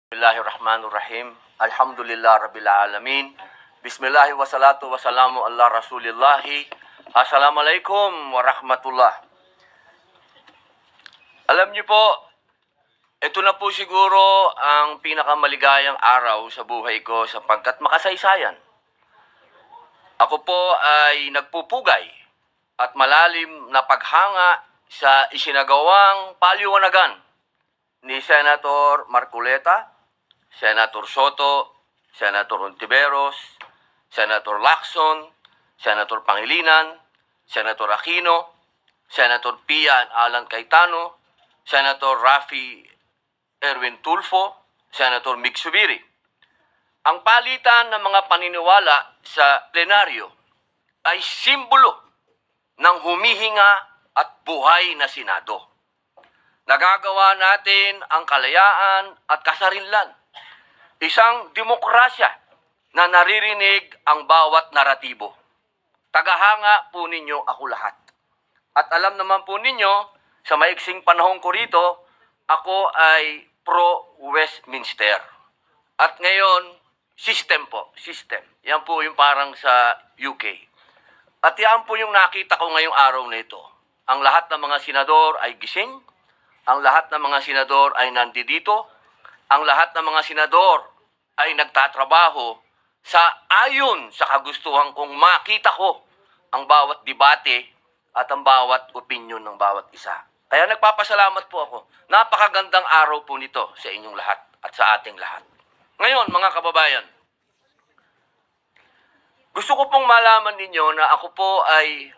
Bismillahirrahmanirrahim. Alhamdulillah Rabbil Alamin. Bismillahi wassalatu wassalamu ala Rasulillahi. Assalamualaikum warahmatullah. Alam niyo po, ito na po siguro ang pinakamaligayang araw sa buhay ko sapagkat makasaysayan. Ako po ay nagpupugay at malalim na paghanga sa isinagawang paliwanagan ni Senator Marcoleta, Senator Soto, Senator Ontiveros, Senator Lacson, Senator Pangilinan, Senator Aquino, Senator Pia Alan Cayetano, Senator Rafi Erwin Tulfo, Senator Mig Zubiri. Ang palitan ng mga paniniwala sa plenaryo ay simbolo ng humihinga at buhay na Senado. Nagagawa natin ang kalayaan at kasarinlan. Isang demokrasya na naririnig ang bawat naratibo. Tagahanga po ninyo ako lahat. At alam naman po ninyo, sa maiksing panahon ko rito, ako ay pro-Westminster. At ngayon, system po, system. Yan po yung parang sa UK. At yan po yung nakita ko ngayong araw na ito. Ang lahat ng mga senador ay gising, ang lahat ng mga senador ay nandito, ang lahat ng mga senador ay nagtatrabaho sa ayon sa kagustuhan kong makita ko ang bawat debate at ang bawat opinion ng bawat isa. Kaya nagpapasalamat po ako. Napakagandang araw po nito sa inyong lahat at sa ating lahat. Ngayon, mga kababayan, gusto ko pong malaman ninyo na ako po ay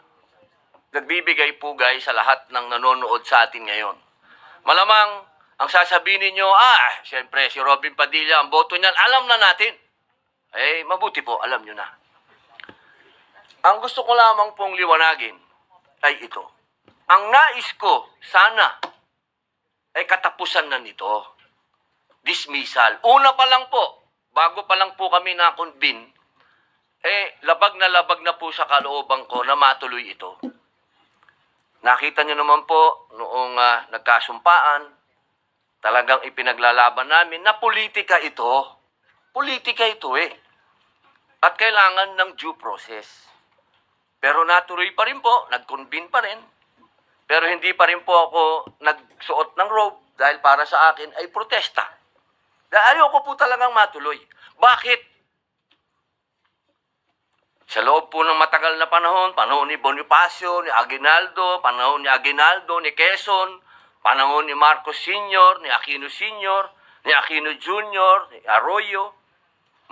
nagbibigay pugay sa lahat ng nanonood sa atin ngayon. Malamang, ang sasabihin ninyo, siyempre, si Robin Padilla, ang boto niyan, alam na natin. Eh, mabuti po, alam nyo na. Ang gusto ko lamang pong liwanagin ay ito. Ang nais ko, sana, ay katapusan na nito. Dismissal. Una pa lang po, bago pa lang po kami na-convene, labag na po sa kalooban ko na matuloy ito. Nakita nyo naman po, noong nagkasumpaan, talagang ipinaglalaban namin na politika ito. Politika ito At kailangan ng due process. Pero natuloy pa rin po, nag-convene pa rin. Pero hindi pa rin po ako nagsuot ng robe dahil para sa akin ay protesta. Dahil ayoko po talagang matuloy. Bakit? Sa loob po ng matagal na panahon ni Bonifacio, ni Aguinaldo, panahon ni Aguinaldo, ni Quezon, panahon ni Marcos Sr., ni Aquino Sr., ni Aquino Jr., ni Arroyo,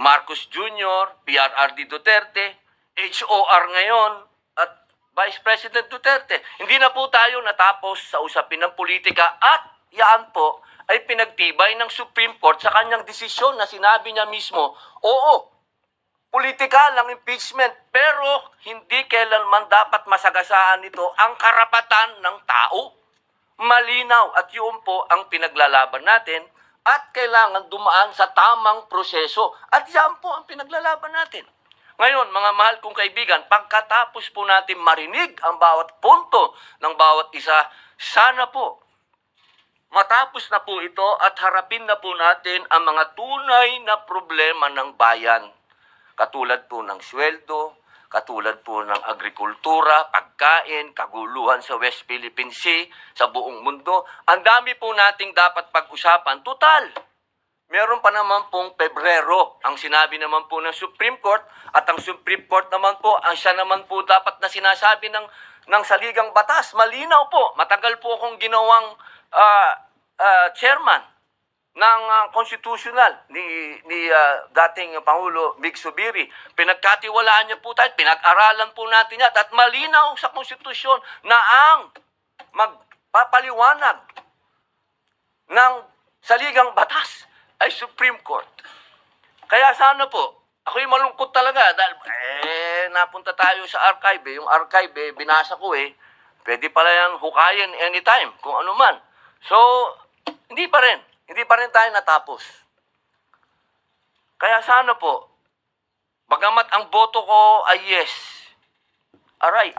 Marcos Jr., PRRD Duterte, HOR ngayon, at Vice President Duterte. Hindi na po tayo natapos sa usapin ng politika at yan po ay pinagtibay ng Supreme Court sa kanyang desisyon na sinabi niya mismo, oo, politika lang impeachment, pero hindi kailanman dapat masagasaan nito ang karapatan ng tao. Malinaw at yun po ang pinaglalaban natin at kailangan dumaan sa tamang proseso. At yan po ang pinaglalaban natin. Ngayon, mga mahal kong kaibigan, pagkatapos po natin marinig ang bawat punto ng bawat isa, sana po matapos na po ito at harapin na po natin ang mga tunay na problema ng bayan. Katulad po ng sweldo, katulad po ng agrikultura, pagkain, kaguluhan sa West Philippine Sea, sa buong mundo. Ang dami po nating dapat pag-usapan. Total, meron pa naman pong Pebrero. Ang sinabi naman po ng Supreme Court at ang Supreme Court naman po, ang siya naman po dapat na sinasabi ng saligang batas. Malinaw po. Matagal po akong ginawang chairman ng constitutional ni dating Pangulo Mig Zubiri. Pinagkatiwalaan niya po tayo, pinag-aralan po natin yan at malinaw sa konstitusyon na ang magpapaliwanag ng saligang batas ay Supreme Court. Kaya sana po, ako'y malungkot talaga dahil napunta tayo sa archive. Yung archive, binasa ko pwede pala yan hukayin anytime, kung ano man. So, hindi pa rin tayo natapos. Kaya sana po, bagamat ang boto ko ay yes, aray.